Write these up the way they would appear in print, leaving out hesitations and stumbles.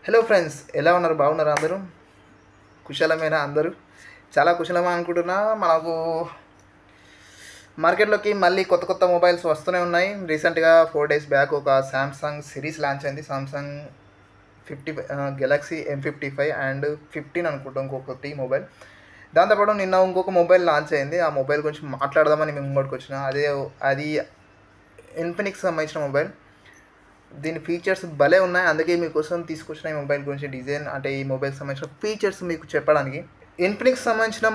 Hello friends, ఎలా ఉన్నారు? బాగున్నారా? అందరూ కుశలమేనా? అందరూ చాలా కుశలమే అనుకుంటున్నా. మనకు మార్కెట్లోకి మళ్ళీ కొత్త కొత్త మొబైల్స్ వస్తూనే ఉన్నాయి. రీసెంట్గా 4 days బ్యాక్ ఒక శాంసంగ్ సిరీస్ లాంచ్ అయింది. శాంసంగ్ 50 గెలాక్సీ M55 అండ్ 15 అనుకుంటా ఇంకొకటి మొబైల్. దాంతోపాటు నిన్న ఇంకొక మొబైల్ లాంచ్ అయింది. ఆ మొబైల్ గురించి మాట్లాడదామని మేము ముంగడికి వచ్చిన. అది ఇన్ఫినిక్స్ సంబంధించిన మొబైల్. దీని ఫీచర్స్ భలే ఉన్నాయి. అందుకే మీకోసం తీసుకొచ్చిన ఈ మొబైల్ గురించి డిజైన్ అంటే ఈ మొబైల్కి సంబంధించిన ఫీచర్స్ మీకు చెప్పడానికి. ఇన్ఫినిక్స్ సంబంధించిన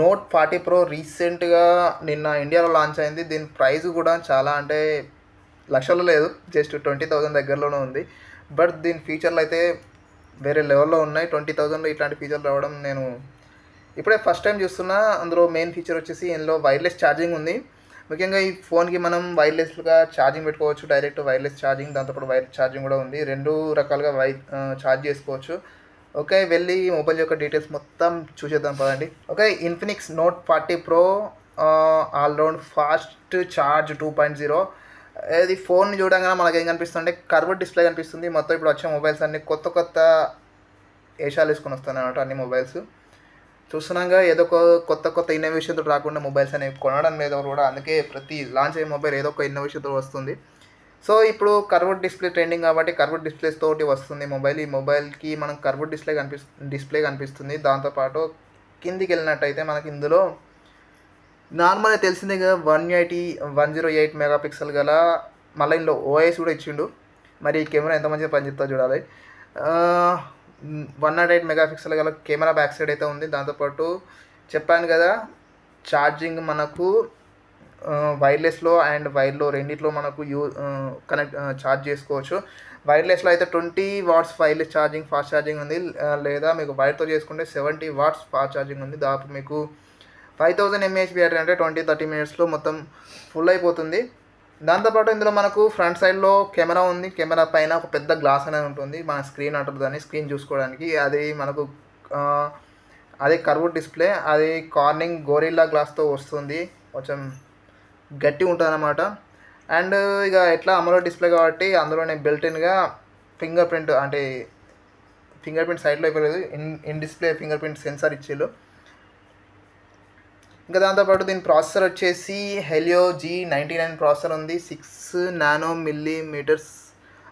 నోట్ 40 Pro రీసెంట్గా నిన్న ఇండియాలో లాంచ్ అయింది. దీని ప్రైస్ కూడా చాలా అంటే లక్షల్లో లేదు, జస్ట్ 20,000 దగ్గరలోనే ఉంది. బట్ దీని ఫీచర్లు అయితే వేరే లెవెల్లో ఉన్నాయి. 20,000లో ఇట్లాంటి ఫీచర్లు రావడం నేను ఇప్పుడే ఫస్ట్ టైం చూస్తున్నా. అందులో మెయిన్ ఫీచర్ వచ్చేసి ఇందులో వైర్లెస్ ఛార్జింగ్ ఉంది. ముఖ్యంగా ఈ ఫోన్కి మనం వైర్లెస్గా ఛార్జింగ్ పెట్టుకోవచ్చు, డైరెక్ట్ వైర్లెస్ ఛార్జింగ్, దాంతోపాటు వైర్ ఛార్జింగ్ కూడా ఉంది. రెండు రకాలుగా ఛార్జ్ చేసుకోవచ్చు. ఓకే, వెళ్ళి మొబైల్ యొక్క డీటెయిల్స్ మొత్తం చూసేద్దాం పదండి. Okay, Infinix note 40 Pro all round fast charge 2.0. ఇది ఫోన్ చూడంగానే మనకి ఏం కనిపిస్తుంది అంటే కర్వ్డ్ డిస్ప్లే కనిపిస్తుంది. మొత్తం ఇప్పుడు వచ్చే మొబైల్స్ అన్ని కొత్త కొత్త ఏషాలు వేసుకొని వస్తాయి అన్నమాట. అన్ని మొబైల్స్ చూస్తున్నాగా ఏదో ఒక కొత్త కొత్త ఇన్నోవేషన్తో రాకుండా మొబైల్స్ అనేవి కొనడం లేదు ఎవరు కూడా. అందుకే ప్రతి లాంచ్ అయ్యే మొబైల్ ఏదో ఒక ఇన్నోవేషన్తో వస్తుంది. సో ఇప్పుడు కర్వ్డ్ డిస్ప్లే ట్రెండింగ్ కాబట్టి కర్వ్డ్ డిస్ప్లేస్ తోటి వస్తుంది మొబైల్. ఈ మొబైల్కి మనం కర్వ్డ్ డిస్ప్లే కనిపిస్తుంది. దాంతోపాటు కిందికి వెళ్ళినట్టయితే మనకి ఇందులో నార్మల్గా తెలిసిందే కదా 108 మెగాపిక్సెల్ గల, మళ్ళీ ఇందులో ఓఎస్ కూడా ఇచ్చిండు. మరి ఈ కెమెరా ఎంత మంచిగా పనిచేస్తుందో చూడాలి. 108 మెగాపిక్సెల్ గల కెమెరా బ్యాక్ సైడ్ అయితే ఉంది. దాంతోపాటు చెప్పాను కదా, ఛార్జింగ్ మనకు వైర్లెస్లో అండ్ వైర్లో రెండిట్లో మనకు ఛార్జ్ చేసుకోవచ్చు. వైర్లెస్లో అయితే 20 watts wireless charging fast charging ఉంది, లేదా మీకు వైర్తో చేసుకుంటే 70 watts ఫాస్ట్ ఛార్జింగ్ ఉంది. దాదాపు మీకు 5000 mAh బ్యాటరీ అంటే 20-30 minutesలో మొత్తం ఫుల్ అయిపోతుంది. దాంతోపాటు ఇందులో మనకు ఫ్రంట్ సైడ్లో కెమెరా ఉంది. కెమెరా పైన ఒక పెద్ద గ్లాస్ అనేది ఉంటుంది, మన స్క్రీన్ అంటారు దాన్ని, స్క్రీన్ చూసుకోవడానికి. అది మనకు అదే కర్వ్డ్ డిస్ప్లే, అది కార్నింగ్ గోరిల్లా గ్లాస్తో వస్తుంది, కొంచెం గట్టి ఉంటుంది అన్నమాట. అండ్ ఇక ఎట్లా అమోలెడ్ డిస్ప్లే కాబట్టి అందులోనే బిల్ట్ఇన్గా ఫింగర్ ప్రింట్ సైడ్లో ఇవ్వలేదు, in display fingerprint sensor ఇచ్చేళ్ళు. ఇంకా దాంతోపాటు దీని ప్రాసెసర్ వచ్చేసి హెలియో G99 ప్రాసెసర్ ఉంది. 6 nm.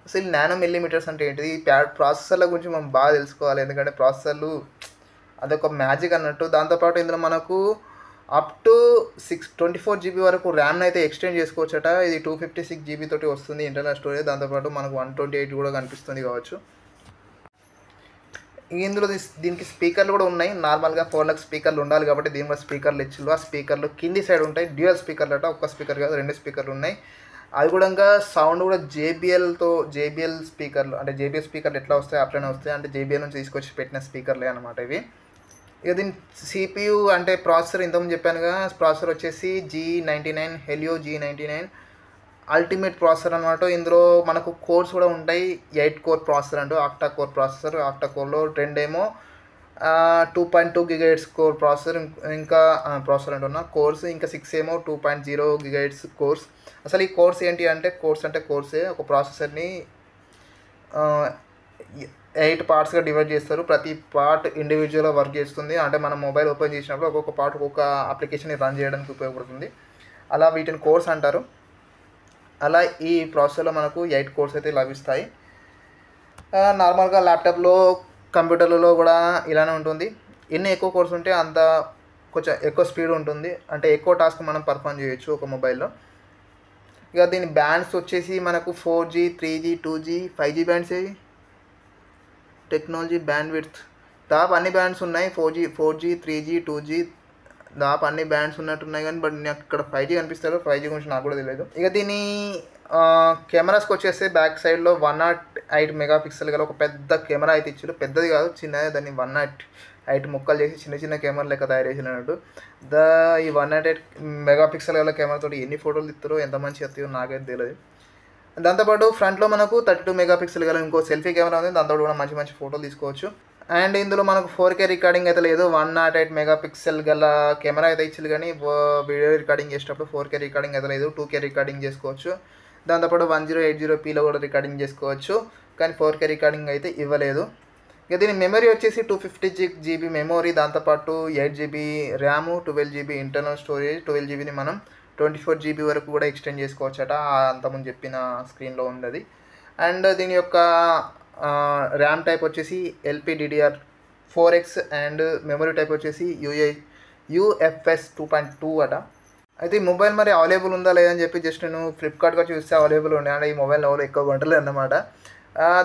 అసలు nm అంటే ఏంటిది? ప్రాసెసర్ల గురించి మనం బాగా తెలుసుకోవాలి, ఎందుకంటే ప్రాసెసర్లు అదొక మ్యాజిక్ అన్నట్టు. దాంతోపాటు ఇందులో మనకు అప్ టు 24 GB వరకు ర్యామ్ని అయితే ఎక్స్టెండ్ చేసుకోవచ్చట. ఇది 256 GB తోటి వస్తుంది ఇంటర్నల్ స్టోరేజ్. దాంతోపాటు మనకు 128 కూడా కనిపిస్తుంది కావచ్చు. ఇందులో దీనికి స్పీకర్లు కూడా ఉన్నాయి. నార్మల్గా ఫోన్లకు స్పీకర్లు ఉండాలి కాబట్టి దీని కూడా స్పీకర్లు ఇచ్చిళ్ళు. ఆ స్పీకర్లు కింది సైడ్ ఉంటాయి, డ్యూయల్ స్పీకర్లు అట. ఒక్క స్పీకర్ కాదు, 2 స్పీకర్లు ఉన్నాయి. అది కూడా సౌండ్ కూడా JBL స్పీకర్లు, అంటే JBL స్పీకర్లు ఎట్లా వస్తాయి అట్లనే వస్తాయి, అంటే JBL నుంచి తీసుకొచ్చి పెట్టిన స్పీకర్లే అనమాట ఇవి. ఇక దీని CPU అంటే ప్రాసెసర్ ఇంతకుముందు చెప్పానుగా, ప్రాసెసర్ వచ్చేసి G99 Helio G99 ultimate processor అనమాట. ఇందులో మనకు కోర్స్ కూడా ఉంటాయి. 8 core ప్రాసెసర్ అంటూ ఆక్టా కోర్ ప్రాసెసర్. ఆక్టా కోర్లో 2 ఏమో 2.2 GHz కోర్ ప్రాసెసర్, ఇంకా ప్రాసెసర్ అంటున్నా కోర్స్, ఇంకా 6 ఏమో 2.0 GHz కోర్స్. అసలు ఈ కోర్స్ ఏంటి అంటే కోర్సే ఒక ప్రాసెసర్ని 8 పార్ట్స్గా డివైడ్ చేస్తారు. ప్రతి పార్ట్ ఇండివిజువల్గా వర్క్ చేస్తుంది. అంటే మనం మొబైల్ ఓపెన్ చేసినప్పుడు ఒక్కొక్క పార్ట్ ఒక్కొక్క అప్లికేషన్ని రన్ చేయడానికి ఉపయోగపడుతుంది. అలా వీటిని కోర్స్ అంటారు. అలా ఈ ప్రాసెసర్లో మనకు 8 కోర్స్ అయితే లభిస్తాయి. నార్మల్గా ల్యాప్టాప్లో కంప్యూటర్లలో కూడా ఇలానే ఉంటుంది. ఎన్ని ఎక్కువ కోర్స్ ఉంటే అంత కొంచెం ఎక్కువ స్పీడ్ ఉంటుంది, అంటే ఎక్కువ టాస్క్ మనం పర్ఫామ్ చేయొచ్చు ఒక మొబైల్లో. ఇక దీని బ్యాండ్స్ వచ్చేసి మనకు 4G 3G 2G 5G bands. Technology band width దాదాపు అన్ని బ్యాండ్స్ ఉన్నాయి. 4G 3G 2G దాదాపు అన్ని బ్యాండ్స్ ఉన్నట్టున్నాయి, కానీ బట్ నాకు ఇక్కడ 5G కనిపిస్తారు. 5G గురించి నాకు కూడా తెలియదు. ఇక దీని కెమెరాస్కి వచ్చేస్తే బ్యాక్ సైడ్లో 108 మెగాపిక్సెల్ గల ఒక పెద్ద కెమెరా అయితే ఇచ్చారు. పెద్దది కాదు, చిన్నది. దాన్ని 108 ముక్కలు చేసి చిన్న కెమెరా లెక్క తయారు చేసినట్టు. ఈ 108 మెగాపిక్సెల్ గల కెమెరాతో ఎన్ని ఫోటోలు తీస్తారో, ఎంత మంచిగా వస్తాయో నాకైతే తెలియదు. దాంతోపాటు ఫ్రంట్లో మనకు 32 మెగాపిక్సెల్ గల ఇంకో సెల్ఫీ కెమెరా ఉంది. దాంతో కూడా మంచి ఫోటోలు తీసుకోవచ్చు. అండ్ ఇందులో మనకు 4K రికార్డింగ్ అయితే లేదు. 108 మెగాపిక్సెల్ గల కెమెరా అయితే ఇచ్చింది, కానీ వీడియో రికార్డింగ్ చేసేటప్పుడు 4K రికార్డింగ్ అయితే లేదు. 2K రికార్డింగ్ చేసుకోవచ్చు. దాంతోపాటు 1080pలో కూడా రికార్డింగ్ చేసుకోవచ్చు. కానీ 4K రికార్డింగ్ అయితే ఇవ్వలేదు. ఇక దీని మెమరీ వచ్చేసి 256 GB మెమరీ, దాంతోపాటు 8 GB RAM, 12 GB internal storage. 12 GBని మనం 24 GB వరకు కూడా ఎక్స్టెండ్ చేసుకోవచ్చట, అంతకుముందు చెప్పిన స్క్రీన్లో ఉన్నది. అండ్ దీని యొక్క ర్యామ్ టైప్ వచ్చేసి LPDDR4X అండ్ మెమరీ టైప్ వచ్చేసి UFS 2.2 అట. అయితే ఈ మొబైల్ మరి అవైలబుల్ ఉందా లేదని చెప్పి జస్ట్ నేను ఫ్లిప్కార్ట్గా చూస్తే అవైలబుల్ ఉండే, అంటే ఈ మొబైల్ ఎవరు ఎక్కువ కొంటలేదు అన్నమాట.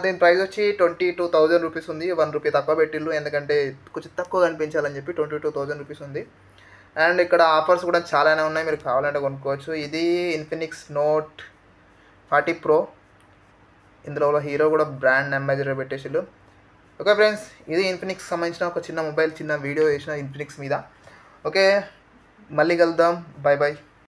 దీని ప్రైస్ వచ్చి 22,000 రూపీస్ ఉంది. 1 రూపీ తక్కువ పెట్టిల్లు, ఎందుకంటే కొంచెం తక్కువ కనిపించాలని చెప్పి 22,000 రూపీస్ ఉంది. అండ్ ఇక్కడ ఆఫర్స్ కూడా చాలానే ఉన్నాయి, మీరు కావాలంటే కొనుక్కోవచ్చు. ఇది ఇన్ఫినిక్స్ నోట్ 40 Pro. ఇందులో హీరో కూడా బ్రాండ్ అంబాసిడర్ పెట్టేసిళ్ళు. ఓకే ఫ్రెండ్స్, ఇది ఇన్ఫినిక్స్ సంబంధించిన ఒక చిన్న మొబైల్, చిన్న వీడియో చేసిన ఇన్ఫినిక్స్ మీద. ఓకే, మళ్ళీ కలుద్దాం. Bye bye.